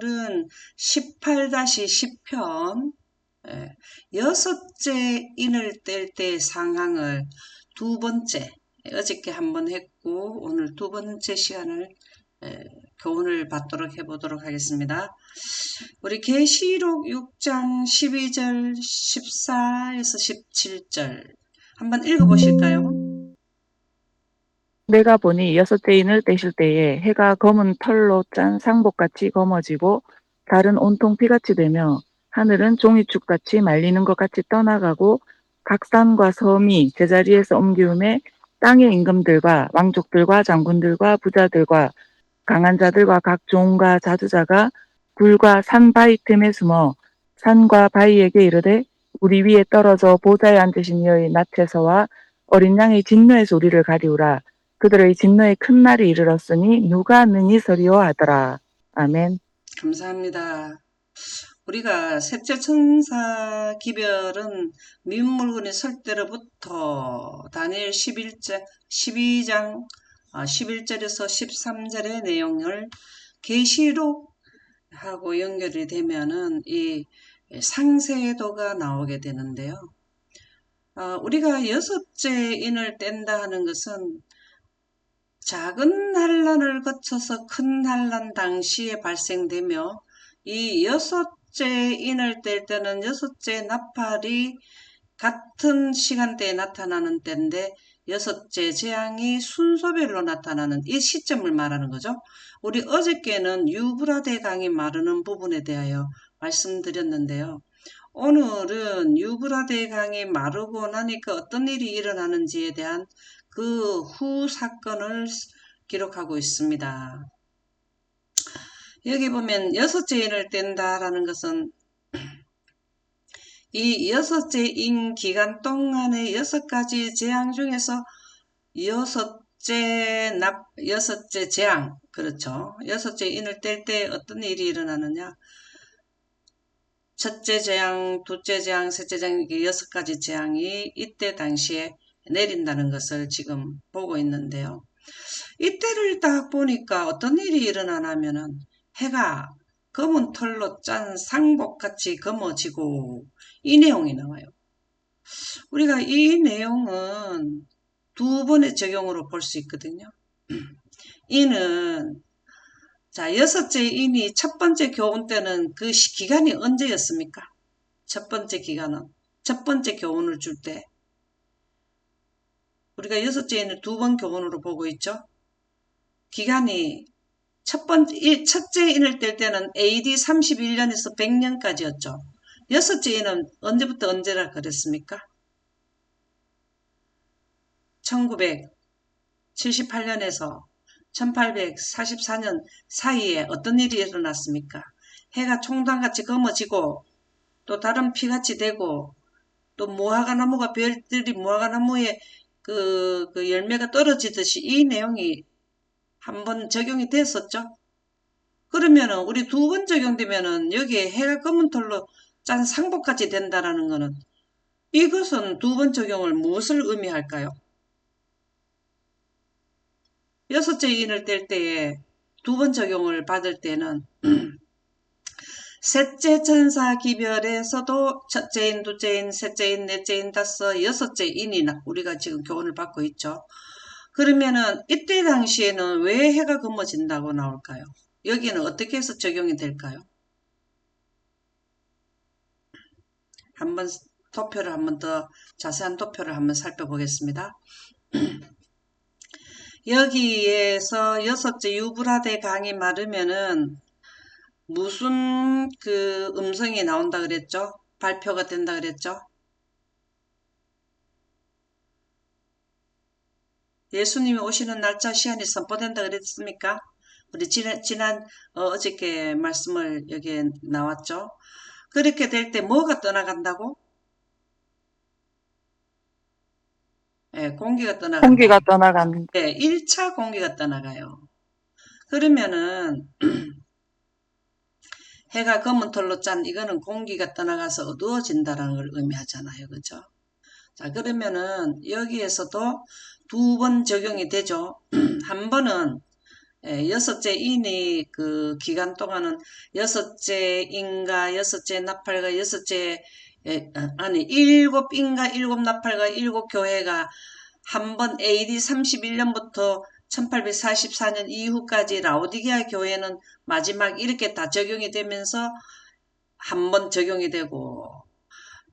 오늘은 18-10편 여섯째 인을 뗄 때 상황을 두 번째, 어저께 한번 했고 오늘 두 번째 시간을 교훈을 받도록 해보도록 하겠습니다. 우리 계시록 6장 12절 14에서 17절 한번 읽어보실까요? 내가 보니 여섯째 인을 떼실 때에 해가 검은 털로 짠 상복같이 검어지고 달은 온통 피같이 되며 하늘은 종이축같이 말리는 것 같이 떠나가고 각 산과 섬이 제자리에서 옮기움에 땅의 임금들과 왕족들과 장군들과 부자들과 강한 자들과 각 종과 자주자가 굴과 산 바위 틈에 숨어 산과 바위에게 이르되 우리 위에 떨어져 보좌에 앉으신 이의 낯에서와 어린 양의 진노의 소리를 가리우라. 그들의 진노의 큰 날이 이르렀으니 누가 능히 서리오 하더라. 아멘. 감사합니다. 우리가 셋째 천사 기별은 민 물건이 설 때로부터 다니엘 12장 11절에서 13절의 내용을 계시록하고 연결이 되면은 이 상세도가 나오게 되는데요. 우리가 여섯째 인을 뗀다 하는 것은 작은 환란을 거쳐서 큰 환란 당시에 발생되며 이 여섯째 인을 뗄 때는 여섯째 나팔이 같은 시간대에 나타나는 때인데 여섯째 재앙이 순서별로 나타나는 이 시점을 말하는 거죠. 우리 어저께는 유브라데 강이 마르는 부분에 대하여 말씀드렸는데요. 오늘은 유브라데 강이 마르고 나니까 어떤 일이 일어나는지에 대한 그 후 사건을 기록하고 있습니다. 여기 보면 여섯째 인을 뗀다라는 것은 이 여섯째 인 기간 동안의 6가지 재앙 중에서 여섯째 재앙, 그렇죠. 여섯째 인을 뗄 때 어떤 일이 일어나느냐. 첫째 재앙, 둘째 재앙, 셋째 재앙, 이게 6가지 재앙이 이때 당시에 내린다는 것을 지금 보고 있는데요. 이때를 딱 보니까 어떤 일이 일어나냐면은 해가 검은 털로 짠 상복같이 검어지고 이 내용이 나와요. 우리가 이 내용은 두 번의 적용으로 볼 수 있거든요. 이는 자, 여섯째 인이 첫 번째 교훈 때는 그 기간이 언제였습니까? 첫 번째 기간은 첫 번째 교훈을 줄 때 우리가 여섯째 인을 두 번 교훈으로 보고 있죠. 기간이 첫째 인을 뗄 때는 AD 31년에서 100년까지였죠. 여섯째 인은 언제부터 언제라 그랬습니까? 1978년에서 1844년 사이에 어떤 일이 일어났습니까? 해가 총단같이 검어지고 또 다른 피같이 되고 또 무화과나무가 별들이 무화과나무에 그 열매가 떨어지듯이 이 내용이 한번 적용이 됐었죠. 그러면은 우리 두 번 적용되면은 여기에 해가 검은 털로 짠 상복같이 된다라는 거는 이것은 두 번 적용을 무엇을 의미할까요? 여섯째 인을 뗄 때에 두 번 적용을 받을 때는 셋째 천사 기별에서도 첫째 인, 둘째 인, 셋째 인, 넷째 인, 다섯, 여섯째 인이 우리가 지금 교훈을 받고 있죠. 그러면은 이때 당시에는 왜 해가 검어진다고 나올까요? 여기는 어떻게 해서 적용이 될까요? 한번 도표를 한번 더 자세한 도표를 한번 살펴보겠습니다. 여기에서 여섯째 유브라데 강이 마르면은 무슨 그 음성이 나온다 그랬죠? 발표가 된다 그랬죠? 예수님이 오시는 날짜 시한이 선포된다 그랬습니까? 우리 지난 어저께 말씀을 여기에 나왔죠? 그렇게 될 때 뭐가 떠나간다고? 네, 공기가 떠나간다. 공기가 떠나간. 네, 1차 공기가 떠나가요. 그러면은 해가 검은 털로 짠 이거는 공기가 떠나가서 어두워진다라는 걸 의미하잖아요. 그죠? 자, 그러면은 여기에서도 두 번 적용이 되죠. 한 번은 여섯째 인이 그 기간 동안은 여섯째 인과 여섯째 나팔과 여섯째 아니 일곱 인과 일곱 나팔과 일곱 교회가 한 번 AD 31년부터 1844년 이후까지 라오디게아 교회는 마지막 이렇게 다 적용이 되면서 한 번 적용이 되고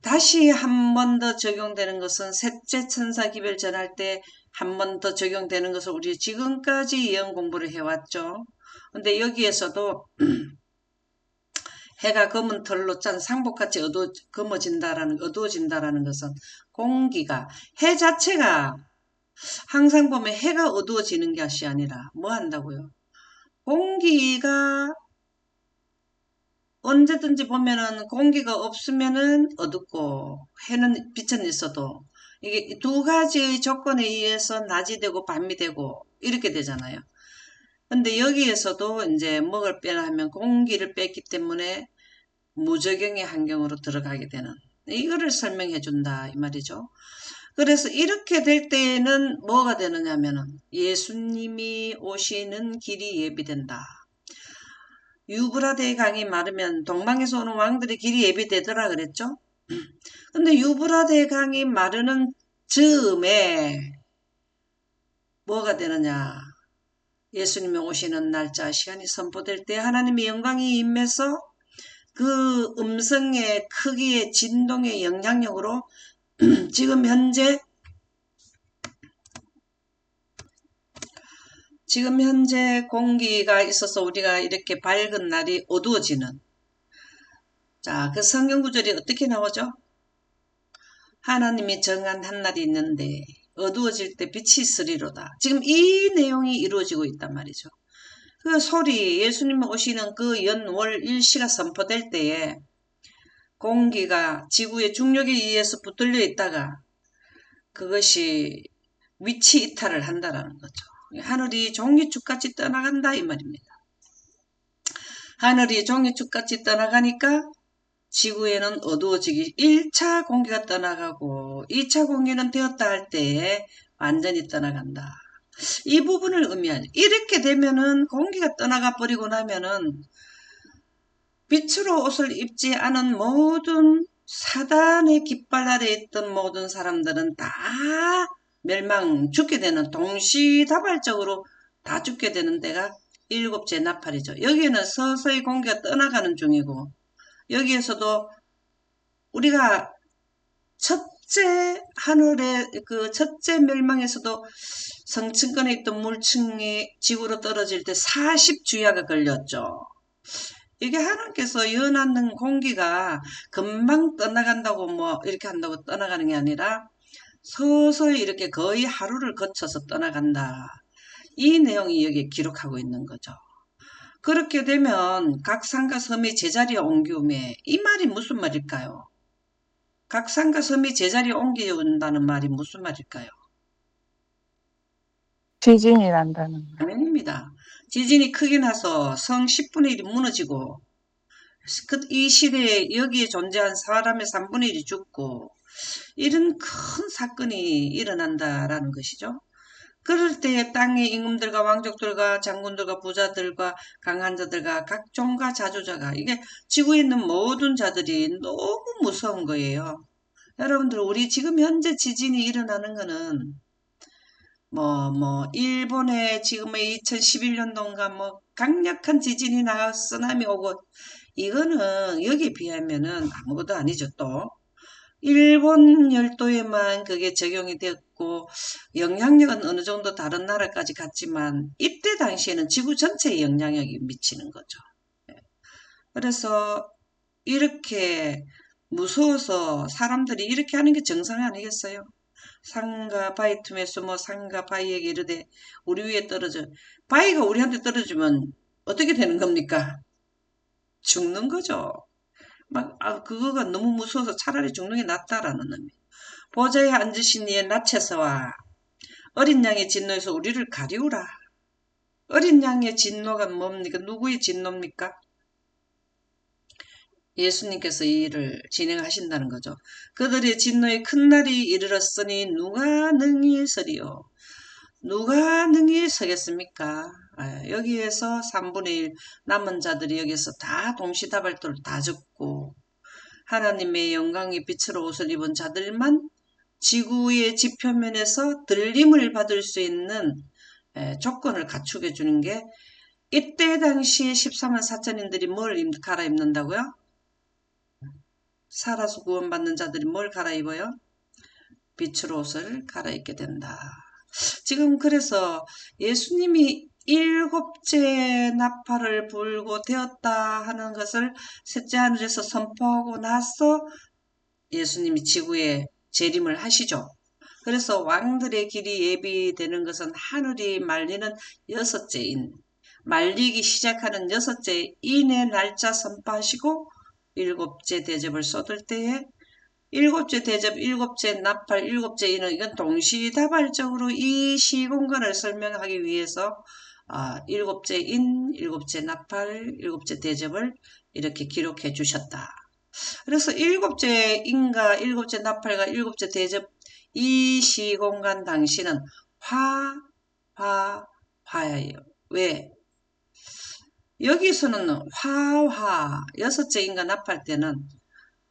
다시 한 번 더 적용되는 것은 셋째 천사 기별 전할 때 한 번 더 적용되는 것을 우리 지금까지 예언 공부를 해왔죠. 근데 여기에서도 해가 검은 털로 짠 상복같이 어두워진다라는 것은 공기가 해 자체가 항상 보면 해가 어두워지는 것이 아니라 뭐 한다고요? 공기가 언제든지 보면은 공기가 없으면은 어둡고 해는 빛은 있어도 이게 두 가지의 조건에 의해서 낮이 되고 밤이 되고 이렇게 되잖아요. 근데 여기에서도 이제 먹을 빼나 하면 공기를 뺐기 때문에 무적용의 환경으로 들어가게 되는 이거를 설명해 준다 이 말이죠. 그래서 이렇게 될 때에는 뭐가 되느냐면은 예수님이 오시는 길이 예비된다. 유브라데 강이 마르면 동방에서 오는 왕들의 길이 예비되더라 그랬죠? 근데 유브라데 강이 마르는 즈음에 뭐가 되느냐? 예수님이 오시는 날짜 시간이 선포될 때 하나님의 영광이 임해서 그 음성의 크기의 진동의 영향력으로 지금 현재 공기가 있어서 우리가 이렇게 밝은 날이 어두워지는 자, 그 성경 구절이 어떻게 나오죠? 하나님이 정한 한 날이 있는데 어두워질 때 빛이 있으리로다. 지금 이 내용이 이루어지고 있단 말이죠. 그 소리 예수님 오시는 그 연월 일시가 선포될 때에 공기가 지구의 중력에 의해서 붙들려 있다가 그것이 위치 이탈을 한다라는 거죠. 하늘이 종이축같이 떠나간다 이 말입니다. 하늘이 종이축같이 떠나가니까 지구에는 어두워지기 1차 공기가 떠나가고 2차 공기는 되었다 할 때에 완전히 떠나간다. 이 부분을 의미하죠. 이렇게 되면은 공기가 떠나가 버리고 나면은 빛으로 옷을 입지 않은 모든 사단의 깃발 아래 있던 모든 사람들은 다 죽게 되는 동시다발적으로 다 죽게 되는 데가 일곱째 나팔이죠. 여기는 서서히 공기가 떠나가는 중이고 여기에서도 우리가 첫째 하늘의 그 첫째 멸망에서도 성층권에 있던 물층이 지구로 떨어질 때 40주야가 걸렸죠. 이게 하나님께서 연하는 공기가 금방 떠나간다고 뭐 이렇게 한다고 떠나가는 게 아니라 서서히 이렇게 거의 하루를 거쳐서 떠나간다. 이 내용이 여기에 기록하고 있는 거죠. 그렇게 되면 각 산과 섬이 제자리에 옮기움에 이 말이 무슨 말일까요? 각 산과 섬이 제자리에 옮겨온다는 말이 무슨 말일까요? 지진이 난다는 말. 아닙니다. 지진이 크게 나서 성 10분의 1이 무너지고 이 시대에 여기에 존재한 사람의 3분의 1이 죽고 이런 큰 사건이 일어난다라는 것이죠. 그럴 때 땅의 임금들과 왕족들과 장군들과 부자들과 강한 자들과 각종과 자주자가 이게 지구에 있는 모든 자들이 너무 무서운 거예요. 여러분들 우리 지금 현재 지진이 일어나는 거는 일본의 지금의 2011년도인가 강력한 지진이 나가 쓰나미 오고 이거는 여기에 비하면은 아무것도 아니죠 또. 일본 열도에만 그게 적용이 됐고 영향력은 어느 정도 다른 나라까지 갔지만 이때 당시에는 지구 전체에 영향력이 미치는 거죠. 그래서 이렇게 무서워서 사람들이 이렇게 하는 게 정상 아니겠어요? 상가 바위 틈에 숨어 상가 바위에게 이르되 우리 위에 떨어져 바위가 우리한테 떨어지면 어떻게 되는 겁니까? 죽는 거죠. 그거가 너무 무서워서 차라리 죽는 게 낫다라는 의미. 보좌에 앉으신 이의 낯에서와 어린 양의 진노에서 우리를 가리우라. 어린 양의 진노가 뭡니까? 누구의 진노입니까? 예수님께서 이 일을 진행하신다는 거죠. 그들의 진노의 큰 날이 이르렀으니 누가 능히 서리요? 누가 능히 서겠습니까? 여기에서 3분의 1 남은 자들이 여기서 다 동시다발도를 다 접고 하나님의 영광의 빛으로 옷을 입은 자들만 지구의 지표면에서 들림을 받을 수 있는 조건을 갖추게 주는 게 이때 당시에 14만 4천인들이 뭘 갈아입는다고요? 살아서 구원받는 자들이 뭘 갈아입어요? 빛의 옷을 갈아입게 된다. 지금 그래서 예수님이 일곱째 나팔을 불고 되었다 하는 것을 셋째 하늘에서 선포하고 나서 예수님이 지구에 재림을 하시죠. 그래서 왕들의 길이 예비되는 것은 하늘이 말리는 여섯째 인, 말리기 시작하는 여섯째 인의 날짜 선포하시고 일곱째 대접을 쏟을 때에 일곱째 대접, 일곱째 나팔, 일곱째 인은 이건 동시다발적으로 이 시공간을 설명하기 위해서 일곱째 인, 일곱째 나팔, 일곱째 대접을 이렇게 기록해 주셨다. 그래서 일곱째 인과 일곱째 나팔과 일곱째 대접 이 시공간 당시는 화예요. 왜? 여기서는 여섯째 인과 나팔 때는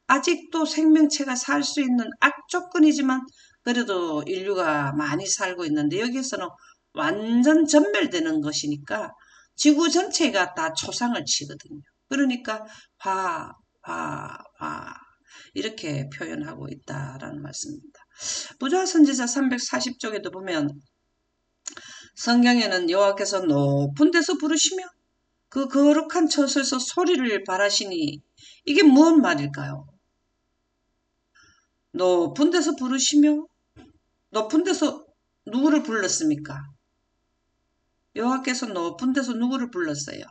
아직도 생명체가 살 수 있는 악조건이지만 그래도 인류가 많이 살고 있는데 여기서는 완전 전멸되는 것이니까 지구 전체가 다 초상을 치거든요. 그러니까 이렇게 표현하고 있다라는 말씀입니다. 부조화 선지자 340쪽에도 보면 성경에는 여호와께서 높은 데서 부르시며 그 거룩한 처소에서 소리를 발하시니 이게 무슨 말일까요? 높은 데서 부르시며 높은 데서 누구를 불렀습니까? 여호와께서 높은 데서 누구를 불렀어요?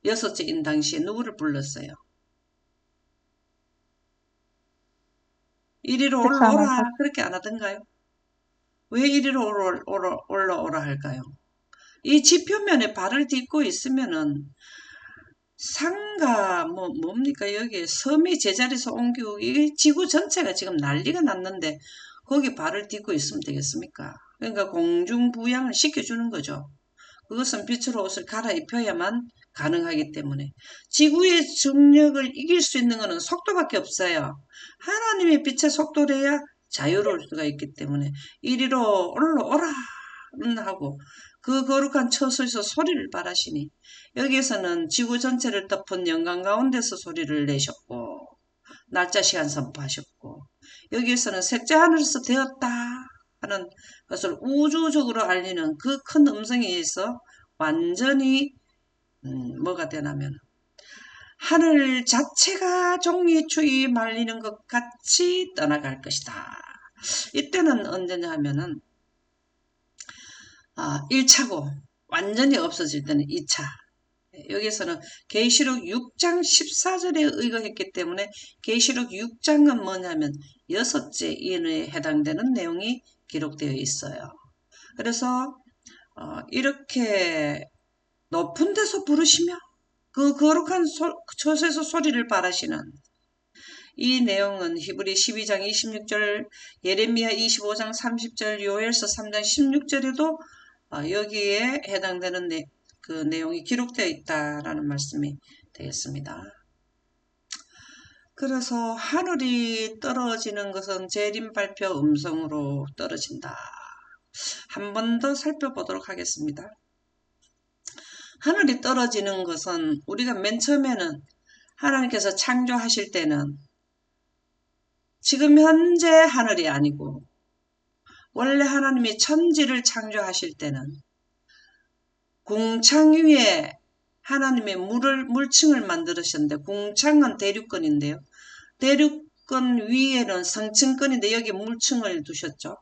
여섯째 인 당시에 누구를 불렀어요? 이리로 14만 4, 올라오라 그렇게 안 하던가요? 왜 이리로 올라오라 할까요? 이 지표면에 발을 딛고 있으면은 상가 뭡니까 여기 섬이 제자리에서 옮기고 이게 지구 전체가 지금 난리가 났는데 거기 발을 딛고 있으면 되겠습니까? 그러니까 공중부양을 시켜주는 거죠. 그것은 빛으로 옷을 갈아입혀야만 가능하기 때문에 지구의 중력을 이길 수 있는 것은 속도밖에 없어요. 하나님의 빛의 속도래야 자유로울 수가 있기 때문에 이리로 올라오라 하고 그 거룩한 처소에서 소리를 발하시니 여기에서는 지구 전체를 덮은 영광 가운데서 소리를 내셨고 날짜 시간 선포하셨고 여기에서는 셋째 하늘에서 되었다 하는 것을 우주적으로 알리는 그 큰 음성에 의해서 완전히 뭐가 되냐면 하늘 자체가 종이추위 말리는 것 같이 떠나갈 것이다. 이때는 언제냐 하면은 1차고 완전히 없어질 때는 2차. 여기서는 계시록 6장 14절에 의거했기 때문에 계시록 6장은 뭐냐면 여섯째 인에 해당되는 내용이 기록되어 있어요. 그래서 이렇게 높은 데서 부르시며 그 거룩한 처소에서 소리를 발하시는 이 내용은 히브리 12장 26절, 예레미야 25장 30절, 요엘서 3장 16절에도 여기에 해당되는 그 내용이 기록되어 있다라는 말씀이 되겠습니다. 그래서 하늘이 떨어지는 것은 재림 발표 음성으로 떨어진다. 한 번 더 살펴보도록 하겠습니다. 하늘이 떨어지는 것은 우리가 맨 처음에는 하나님께서 창조하실 때는 지금 현재 하늘이 아니고 원래 하나님이 천지를 창조하실 때는 궁창 위에 하나님의 물층을 만들으셨는데 궁창은 대륙권인데요. 대륙권 위에는 성층권인데 여기 물층을 두셨죠.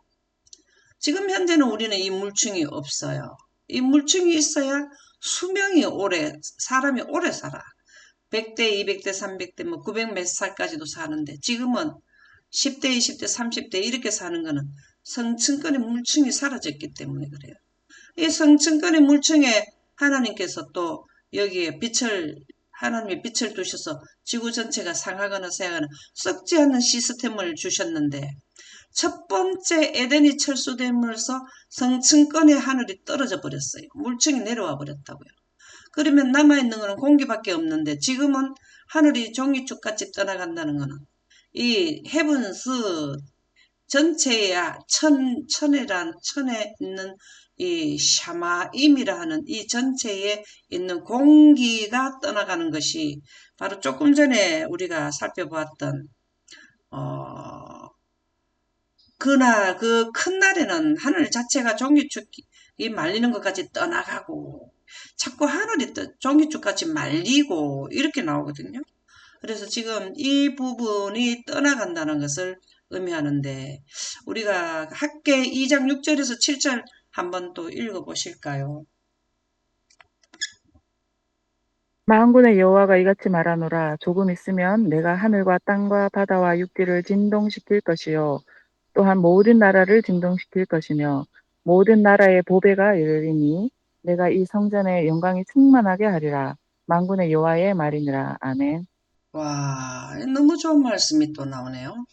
지금 현재는 우리는 이 물층이 없어요. 이 물층이 있어야 수명이 사람이 오래 살아. 100대, 200대, 300대, 900 몇 살까지도 사는데 지금은 10대, 20대, 30대 이렇게 사는 거는 성층권의 물층이 사라졌기 때문에 그래요. 이 성층권의 물층에 하나님께서 또 여기에 하나님의 빛을 두셔서 지구 전체가 상하거나 새하거나 썩지 않는 시스템을 주셨는데 첫 번째 에덴이 철수되면서 성층권의 하늘이 떨어져 버렸어요. 물층이 내려와 버렸다고요. 그러면 남아있는 거는 공기밖에 없는데 지금은 하늘이 종이축같이 떠나간다는 거는 이 헤븐스 전체의 천에 있는 이 샤마임이라 하는 이 전체에 있는 공기가 떠나가는 것이 바로 조금 전에 우리가 살펴보았던 그날 그 큰 날에는 하늘 자체가 종이축이 말리는 것까지 떠나가고 자꾸 하늘이 종이축같이 말리고 이렇게 나오거든요. 그래서 지금 이 부분이 떠나간다는 것을 의미하는데 우리가 학계 2장 6절에서 7절 한번 또 읽어보실까요? 만군의 여호와가 이같이 말하노라. 조금 있으면 내가 하늘과 땅과 바다와 육지를 진동시킬 것이요 또한 모든 나라를 진동시킬 것이며 모든 나라의 보배가 이르리니 내가 이 성전의 영광이 충만하게 하리라. 만군의 여호와의 말이니라. 아멘. 와, 너무 좋은 말씀이 또 나오네요.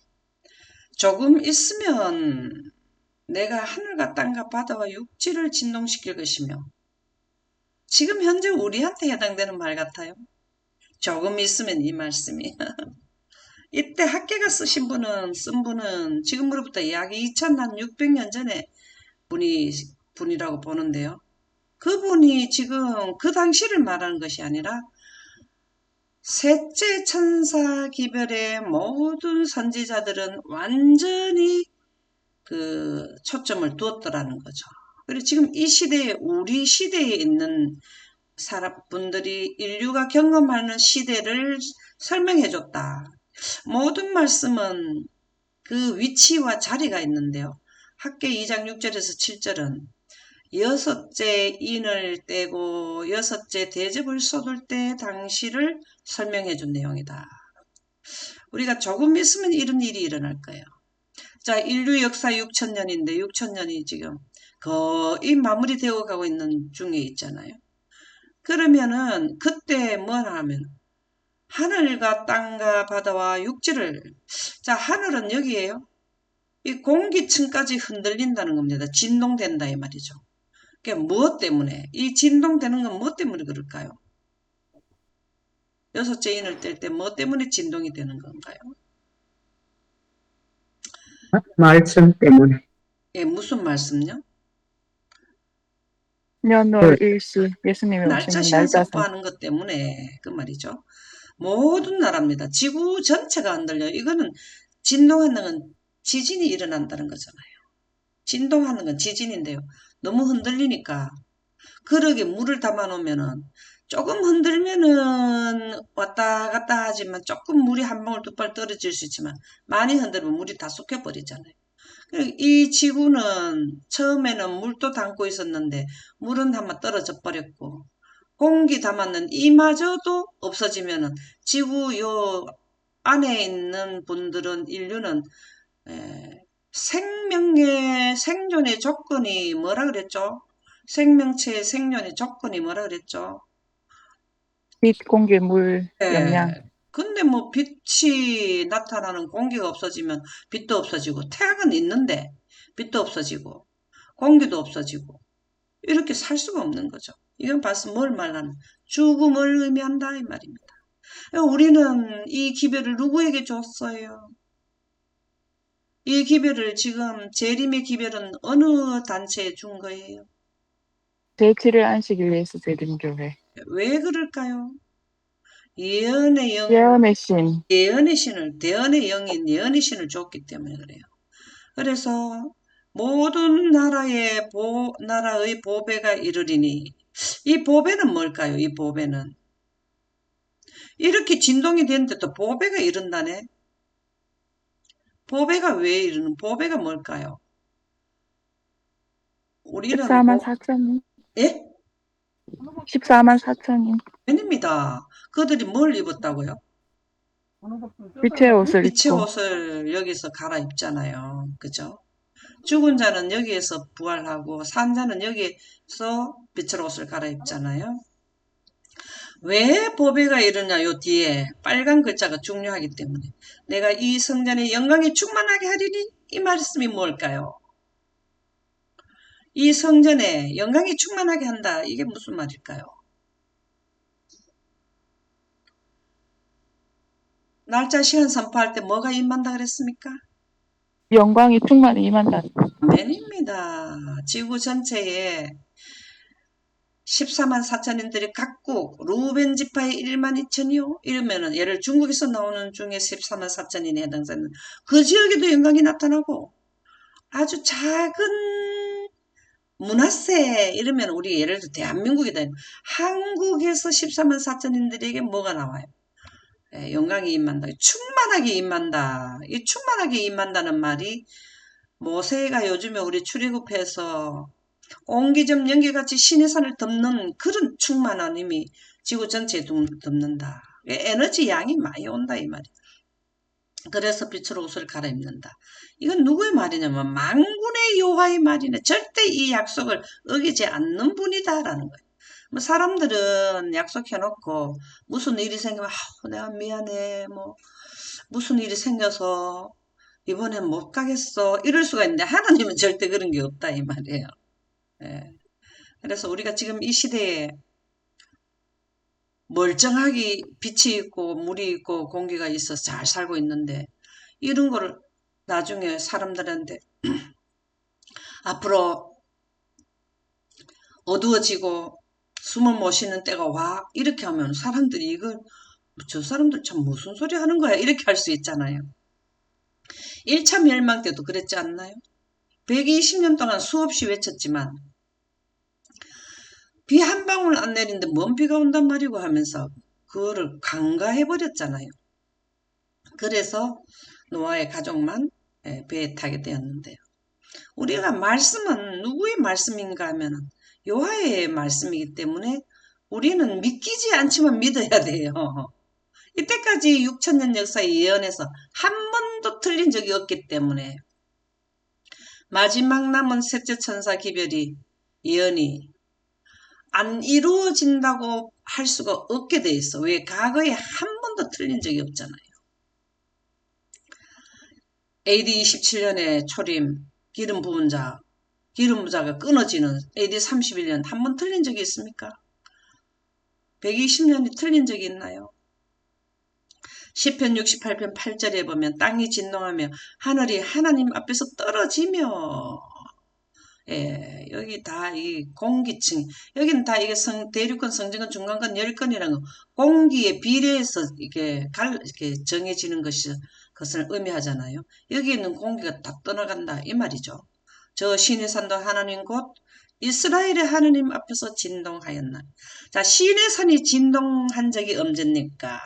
조금 있으면 내가 하늘과 땅과 바다와 육지를 진동시킬 것이며 지금 현재 우리한테 해당되는 말 같아요. 조금 있으면 이 말씀이. 이때 학계가 쓴 분은 지금으로부터 약 2600년 전에 분이라고 보는데요. 그분이 지금 그 당시를 말하는 것이 아니라 셋째 천사 기별의 모든 선지자들은 완전히 그 초점을 두었더라는 거죠. 그리고 지금 이 시대에 우리 시대에 있는 사람분들이 인류가 경험하는 시대를 설명해 줬다. 모든 말씀은 그 위치와 자리가 있는데요. 학계 2장 6절에서 7절은 여섯째 인을 떼고 여섯째 대접을 쏟을 때 당시를 설명해 준 내용이다. 우리가 조금 있으면 이런 일이 일어날 거예요. 자, 인류 역사 6천년인데 6천년이 지금 거의 마무리되어 가고 있는 중에 있잖아요. 그러면은 그때 뭘 하면 하늘과 땅과 바다와 육지를 자, 하늘은 여기에요. 이 공기층까지 흔들린다는 겁니다. 진동된다 이 말이죠. 그게 무엇 때문에? 이 진동되는 건 무엇 때문에 그럴까요? 여섯째 인을 뗄 때 뭐 때문에 진동이 되는 건가요? 말씀 때문에. 예, 무슨 말씀요? 년월 일시 예수님의 날짜 오시는 시한 날짜상 선포하는 것 때문에 그 말이죠. 모든 나라입니다. 지구 전체가 흔들려요. 이거는 진동하는 건 지진이 일어난다는 거잖아요. 진동하는 건 지진인데요. 너무 흔들리니까 그러게 물을 담아 놓으면은 조금 흔들면은 왔다 갔다 하지만 조금 물이 한 방울 두 발 떨어질 수 있지만 많이 흔들면 물이 다 쏟겨버리잖아요. 이 지구는 처음에는 물도 담고 있었는데 물은 한번 떨어져 버렸고 공기 담았는 이마저도 없어지면은 지구 요 안에 있는 분들은 인류는 생명의 생존의 조건이 뭐라 그랬죠? 생명체의 생존의 조건이 뭐라 그랬죠? 빛, 공기, 물, 영양. 예. 근데 뭐 빛이 나타나는 공기가 없어지면 빛도 없어지고 태양은 있는데 빛도 없어지고 공기도 없어지고 이렇게 살 수가 없는 거죠. 이건 벌써 뭘 말하는 죽음을 의미한다 이 말입니다. 우리는 이 기별을 누구에게 줬어요? 이 기별을 지금 재림의 기별은 어느 단체에 준 거예요? 제7일 안식일 예수 재림교회. 왜 그럴까요? 예언의 영, 예언의 신. 예언의 신을, 대언의 영인 예언의 신을 줬기 때문에 그래요. 그래서 모든 나라의 보배가 이르리니 이 보배는 뭘까요? 이 보배는 이렇게 진동이 됐는데도 보배가 이른다네. 보배가 왜 이르는? 보배가 뭘까요? 우리는 14만 4천인. 예? 14만 4천인. 아닙니다. 그들이 뭘 입었다고요? 빛의 옷을 빛의 입고 옷을 여기서 갈아입잖아요. 그죠? 죽은 자는 여기에서 부활하고 산 자는 여기에서 빛의 옷을 갈아입잖아요. 왜 보배가 이러냐 요 뒤에 빨간 글자가 중요하기 때문에 내가 이 성전의 영광이 충만하게 하리니 이 말씀이 뭘까요? 이 성전에 영광이 충만하게 한다. 이게 무슨 말일까요? 날짜 시간 선포할 때 뭐가 임한다 그랬습니까? 영광이 충만히 임한다. 아멘입니다. 지구 전체에 14만 4천인들이 각국 루벤 지파의 1만 2천이요? 이러면은 예를 중국에서 나오는 중에 14만 4천인에 해당되는 그 지역에도 영광이 나타나고 아주 작은 문화세 이러면 우리 예를 들어 대한민국이다. 한국에서 14만 4천인들에게 뭐가 나와요? 예, 영광이 임한다. 충만하게 임한다. 이 충만하게 임한다는 말이 모세가 요즘에 우리 출애굽해서 옹기점 연기같이 신의 산을 덮는 그런 충만한 힘이 지구 전체에 덮는다. 에너지 양이 많이 온다 이 말이야. 그래서 빛으로 옷을 갈아입는다. 이건 누구의 말이냐면 만군의 여호와의 말이네. 절대 이 약속을 어기지 않는 분이다라는 거예요. 뭐 사람들은 약속해놓고 무슨 일이 생기면 내가 미안해 뭐 무슨 일이 생겨서 이번엔 못 가겠어 이럴 수가 있는데 하나님은 절대 그런 게 없다 이 말이에요. 예. 그래서 우리가 지금 이 시대에 멀쩡하게 빛이 있고 물이 있고 공기가 있어서 잘 살고 있는데 이런 거를 나중에 사람들한테 앞으로 어두워지고 숨을 못 쉬는 때가 와 이렇게 하면 사람들이 이걸 저 사람들 참 무슨 소리 하는 거야 이렇게 할 수 있잖아요. 1차 멸망 때도 그랬지 않나요? 120년 동안 수없이 외쳤지만 비 한 방울 안 내리는데 뭔 비가 온단 말이고 하면서 그거를 간과해버렸잖아요. 그래서 노아의 가족만 배에 타게 되었는데요. 우리가 말씀은 누구의 말씀인가 하면 여호와의 말씀이기 때문에 우리는 믿기지 않지만 믿어야 돼요. 이때까지 6천년 역사의 예언에서 한 번도 틀린 적이 없기 때문에 마지막 남은 셋째 천사 기별이 예언이 안 이루어진다고 할 수가 없게 돼 있어. 왜? 과거에 한 번도 틀린 적이 없잖아요. AD 27년에 초림, 기름 부은 자, 기름 부자가 끊어지는 AD 31년 한 번 틀린 적이 있습니까? 120년이 틀린 적이 있나요? 시편 68편 8절에 보면 땅이 진동하며 하늘이 하나님 앞에서 떨어지며 예, 여기 다 이 공기층, 여기는 다 이게 대륙권, 성층권, 중간권, 열권이라는 거, 공기에 비례해서 이렇게 정해지는 것을 의미하잖아요. 여기 있는 공기가 다 떠나간다, 이 말이죠. 저 신의 산도 하나님 곧 이스라엘의 하느님 앞에서 진동하였나. 자, 신의 산이 진동한 적이 언제입니까?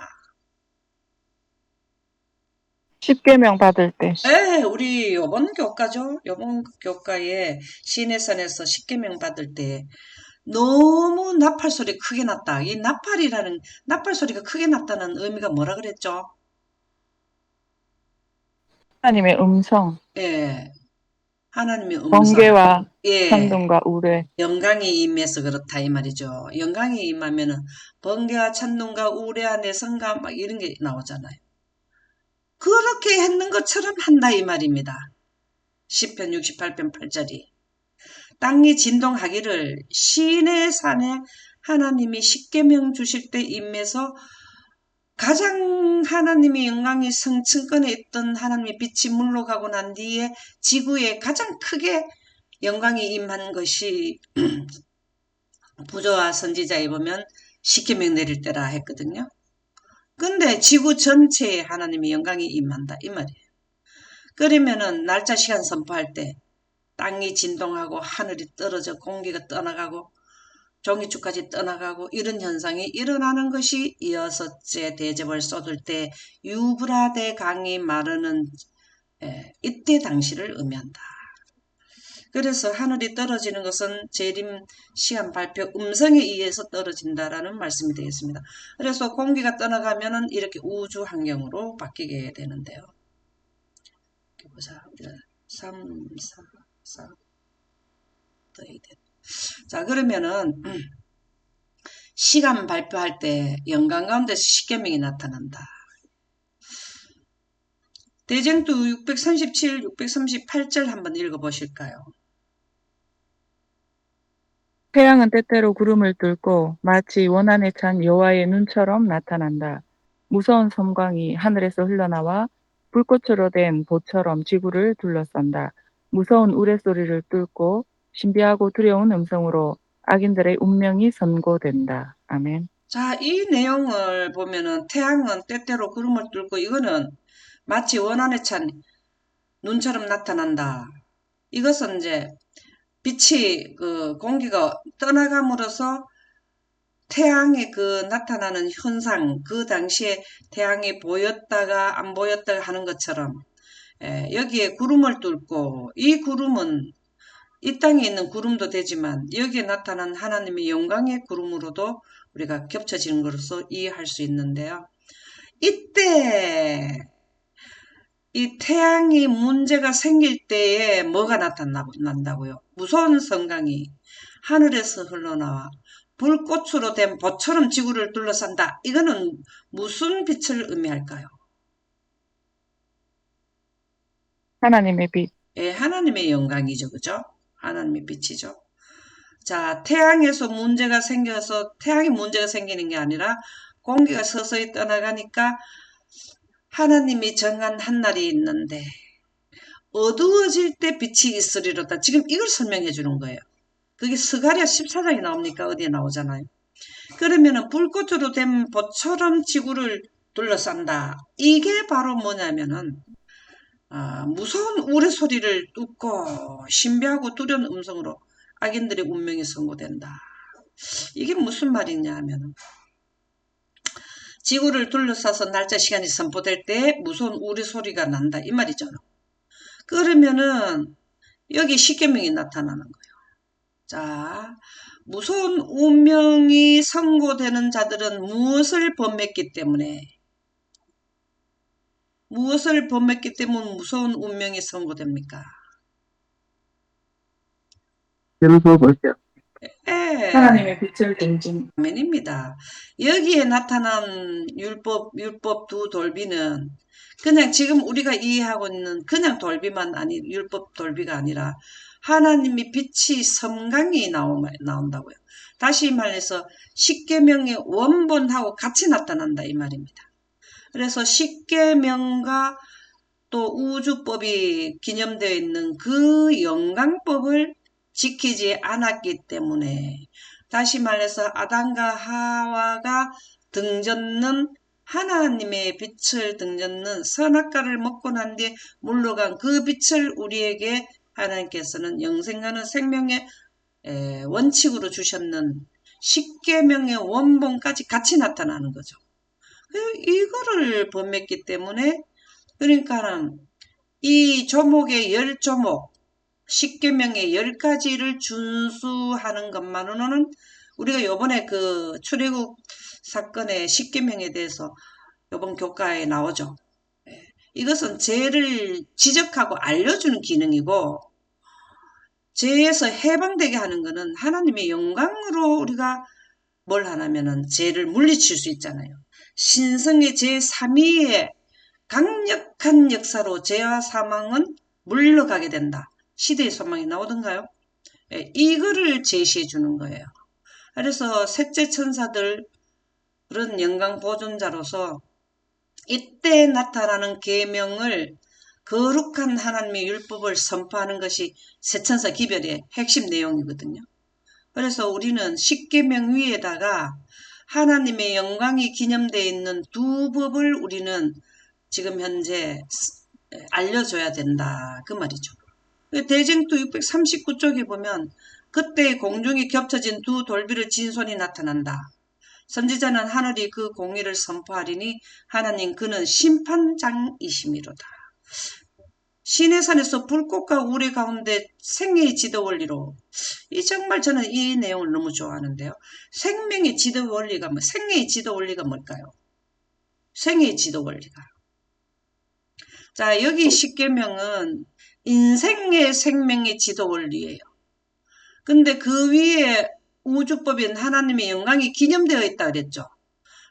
십계명 받을 때. 네, 우리 요번 교과죠. 요번 교과에 신의 산에서 십계명 받을 때 너무 나팔 소리 크게 났다. 이 나팔 소리가 크게 났다는 의미가 뭐라 그랬죠? 하나님의 음성, 예, 하나님의 음성. 번개와 예, 천둥과 우레. 영광이 임해서 그렇다 이 말이죠. 영광이 임하면은 번개와 천둥과 우레와 내성과 막 이런 게 나오잖아요. 그렇게 했는 것처럼 한다 이 말입니다. 시편 68편 8절이. 땅이 진동하기를 시내 산에 하나님이 십계명 주실 때 임해서 가장 하나님의 영광이 성층권에 있던 하나님의 빛이 물러가고 난 뒤에 지구에 가장 크게 영광이 임한 것이 부조와 선지자에 보면 십계명 내릴 때라 했거든요. 근데 지구 전체에 하나님의 영광이 임한다 이 말이에요. 그러면은 날짜 시간 선포할 때 땅이 진동하고 하늘이 떨어져 공기가 떠나가고 종이축까지 떠나가고 이런 현상이 일어나는 것이 여섯째 대접을 쏟을 때 유브라데 강이 마르는 이때 당시를 의미한다. 그래서 하늘이 떨어지는 것은 재림 시간 발표 음성에 의해서 떨어진다라는 말씀이 되겠습니다. 그래서 공기가 떠나가면은 이렇게 우주 환경으로 바뀌게 되는데요. 보자. 3, 4, 4. 자, 그러면은 시간 발표할 때 영광 가운데서 십계명이 나타난다. 대쟁투 637, 638절 한번 읽어보실까요? 태양은 때때로 구름을 뚫고 마치 원한에 찬 여호와의 눈처럼 나타난다. 무서운 섬광이 하늘에서 흘러나와 불꽃으로 된 보처럼 지구를 둘러싼다. 무서운 우레소리를 뚫고 신비하고 두려운 음성으로 악인들의 운명이 선고된다. 아멘. 자, 이 내용을 보면은 태양은 때때로 구름을 뚫고 이거는 마치 원한에 찬 눈처럼 나타난다. 이것은 이제 빛이 그 공기가 떠나감으로써 태양의 그 나타나는 현상, 그 당시에 태양이 보였다가 안 보였다가 하는 것처럼 여기에 구름을 뚫고 이 구름은 이 땅에 있는 구름도 되지만 여기에 나타난 하나님의 영광의 구름으로도 우리가 겹쳐지는 것으로서 이해할 수 있는데요. 이때 이 태양이 문제가 생길 때에 뭐가 나타난다고요? 무서운 성강이 하늘에서 흘러나와 불꽃으로 된 보처럼 지구를 둘러싼다. 이거는 무슨 빛을 의미할까요? 하나님의 빛. 예, 하나님의 영광이죠. 그죠? 하나님의 빛이죠. 자, 태양에서 문제가 생겨서 태양이 문제가 생기는 게 아니라 공기가 서서히 떠나가니까 하나님이 정한 한날이 있는데 어두워질 때 빛이 있으리로다. 지금 이걸 설명해 주는 거예요. 그게 스가랴 14장이 나옵니까? 어디에 나오잖아요. 그러면은 불꽃으로 된 보처럼 지구를 둘러싼다. 이게 바로 뭐냐면은 무서운 우레소리를 뚫고 신비하고 두려운 음성으로 악인들의 운명이 선고된다. 이게 무슨 말이냐 하면은 지구를 둘러싸서 날짜 시간이 선포될 때 무서운 우레소리가 난다. 이 말이죠. 그러면은 여기 십계명이 나타나는 거예요. 자, 무서운 운명이 선고되는 자들은 무엇을 범했기 때문에 무서운 운명이 선고됩니까? 율법을요. 예, 하나님의 빛을 등진. 아멘입니다. 여기에 나타난 율법 두 돌비는 그냥 지금 우리가 이해하고 있는 그냥 돌비만 아니 율법 돌비가 아니라 하나님이 빛이 섬광이 나온다고요. 다시 말해서 십계명의 원본하고 같이 나타난다 이 말입니다. 그래서 십계명과 또 우주법이 기념되어 있는 그 영광법을 지키지 않았기 때문에 다시 말해서 아담과 하와가 등졌는 하나님의 빛을 등졌는 선악과를 먹고 난 뒤에 물러간 그 빛을 우리에게 하나님께서는 영생하는 생명의 원칙으로 주셨는 십계명의 원본까지 같이 나타나는 거죠. 이거를 범했기 때문에 그러니까 이 조목의 10조목, 십계명의 10가지를 준수하는 것만으로는 우리가 요번에 그 출애굽 사건의 십계명에 대해서 요번 교과에 나오죠. 이것은 죄를 지적하고 알려주는 기능이고 죄에서 해방되게 하는 것은 하나님의 영광으로 우리가 뭘 하냐면은 죄를 물리칠 수 있잖아요. 신성의 제3위의 강력한 역사로 죄와 사망은 물러가게 된다. 시대의 소망이 나오던가요? 이거를 제시해 주는 거예요. 그래서 셋째 천사들 그런 영광 보존자로서 이때 나타나는 계명을 거룩한 하나님의 율법을 선포하는 것이 세천사 기별의 핵심 내용이거든요. 그래서 우리는 십계명 위에다가 하나님의 영광이 기념되어 있는 두 법을 우리는 지금 현재 알려줘야 된다. 그 말이죠. 대쟁투 639쪽에 보면 그때 공중에 겹쳐진 두 돌비를 진 손이 나타난다. 선지자는 하늘이 그 공의를 선포하리니 하나님 그는 심판장이심이로다. 시내산에서 불꽃과 우리 가운데 생명의 지도 원리로 정말 저는 이 내용을 너무 좋아하는데요. 생명의 지도 원리가 생명의 지도 원리가 뭘까요? 생의 지도 원리가. 자, 여기 십계명은 인생의 생명의 지도 원리예요. 근데 그 위에 우주법인 하나님의 영광이 기념되어 있다 그랬죠.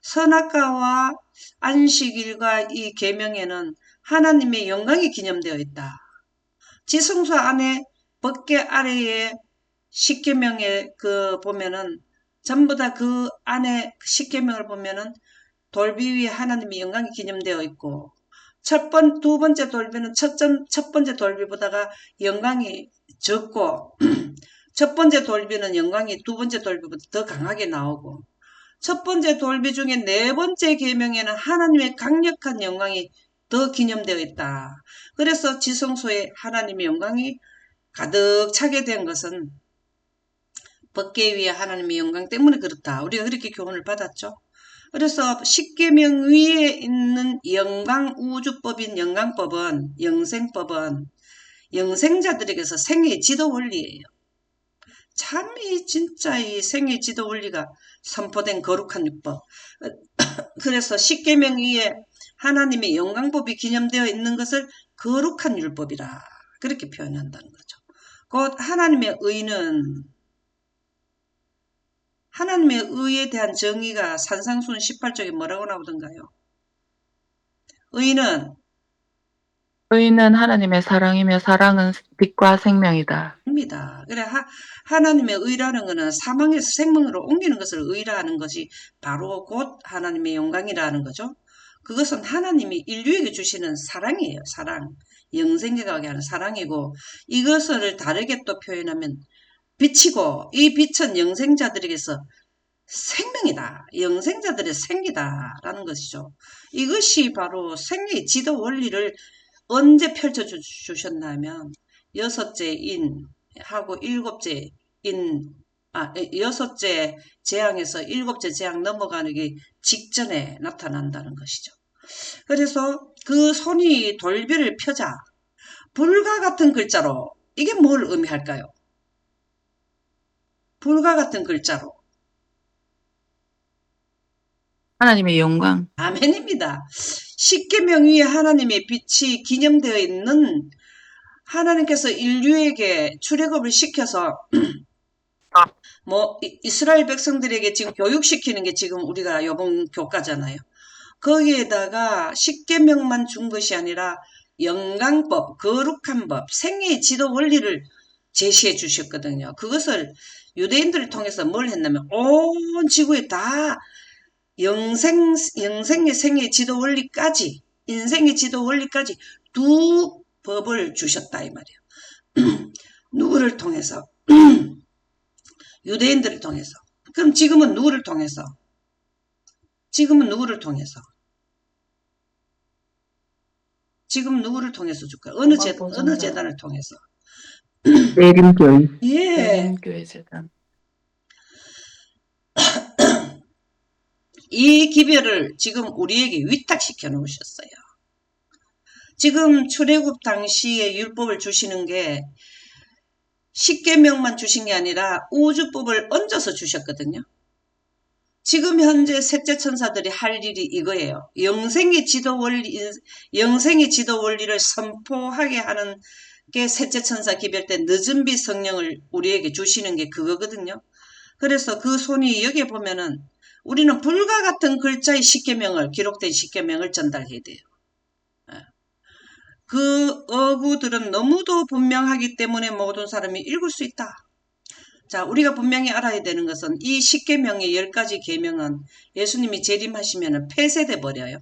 선악과와 안식일과 이 계명에는 하나님의 영광이 기념되어 있다. 지성소 안에 법궤 아래에 십계명에 보면은 전부 다 그 안에 십계명을 보면은 돌비 위에 하나님의 영광이 기념되어 있고 두 번째 돌비는 첫 번째 돌비보다가 영광이 적고 첫 번째 돌비는 영광이 두 번째 돌비보다 더 강하게 나오고 첫 번째 돌비 중에 네 번째 계명에는 하나님의 강력한 영광이 더 기념되어 있다. 그래서 지성소에 하나님의 영광이 가득 차게 된 것은 법궤 위에 하나님의 영광 때문에 그렇다. 우리가 그렇게 교훈을 받았죠. 그래서 십계명 위에 있는 영광 우주법인 영광법은 영생법은 영생자들에게서 생의 지도 원리예요. 참 이 진짜 이 생의 지도 원리가 선포된 거룩한 율법. 그래서 십계명 위에 하나님의 영광법이 기념되어 있는 것을 거룩한 율법이라 그렇게 표현한다는 거죠. 곧 하나님의 의에 대한 정의가 산상수훈 18쪽에 뭐라고 나오던가요? 의는 의는 하나님의 사랑이며 사랑은 빛과 생명이다. 입니다. 그래 하나님의 의라는 것은 사망에서 생명으로 옮기는 것을 의라 하는 것이 바로 곧 하나님의 영광이라는 거죠. 그것은 하나님이 인류에게 주시는 사랑이에요. 사랑. 영생에게 하는 사랑이고 이것을 다르게 또 표현하면 빛이고 이 빛은 영생자들에게서 생명이다. 영생자들의 생기다. 라는 것이죠. 이것이 바로 생의 지도 원리를 언제 펼쳐주셨냐면 여섯째 인하고 여섯째 재앙에서 일곱째 재앙 넘어가기 직전에 나타난다는 것이죠. 그래서 그 손이 돌비를 펴자 불과 같은 글자로 이게 뭘 의미할까요? 불과 같은 글자로 하나님의 영광. 아멘입니다. 십계명 위에 하나님의 빛이 기념되어 있는 하나님께서 인류에게 출애굽을 시켜서 이스라엘 백성들에게 지금 교육시키는 게 지금 우리가 이번 교과잖아요. 거기에다가 십계명만 준 것이 아니라 영광법, 거룩한 법, 생애의 지도 원리를 제시해 주셨거든요. 그것을 유대인들을 통해서 뭘 했냐면 온 지구에 다 영생의 생의 지도 원리까지, 인생의 지도 원리까지 두 법을 주셨다 이 말이에요. 누구를 통해서? 유대인들을 통해서. 그럼 지금은 누구를 통해서? 지금은 누구를 통해서? 지금 누구를 통해서 줄까요? 어느 재단을 통해서? 내림교회. 예. 대림교회 재단. 이 기별을 지금 우리에게 위탁시켜 놓으셨어요. 지금 출애굽 당시에 율법을 주시는 게 십계명만 주신 게 아니라 우주법을 얹어서 주셨거든요. 지금 현재 셋째 천사들이 할 일이 이거예요. 영생의 지도 원리를 선포하게 하는 게 셋째 천사 기별 때 늦은 빛 성령을 우리에게 주시는 게 그거거든요. 그래서 그 손이 여기에 보면은 우리는 불과 같은 글자의 기록된 십계명을 전달해야 돼요. 그 어구들은 너무도 분명하기 때문에 모든 사람이 읽을 수 있다. 자, 우리가 분명히 알아야 되는 것은 이 십계명의 10가지 계명은 예수님이 재림하시면 폐쇄돼 버려요.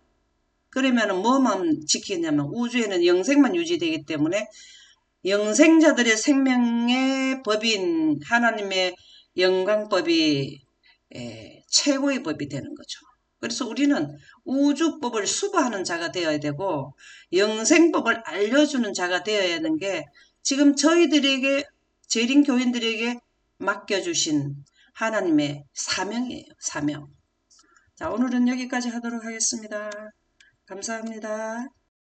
그러면 뭐만 지키냐면 우주에는 영생만 유지되기 때문에 영생자들의 생명의 법인 하나님의 영광법이 최고의 법이 되는 거죠. 그래서 우리는 우주법을 수거하는 자가 되어야 되고 영생법을 알려주는 자가 되어야 하는 게 지금 저희들에게 재림 교인들에게 맡겨주신 하나님의 사명이에요. 사명. 자, 오늘은 여기까지 하도록 하겠습니다. 감사합니다.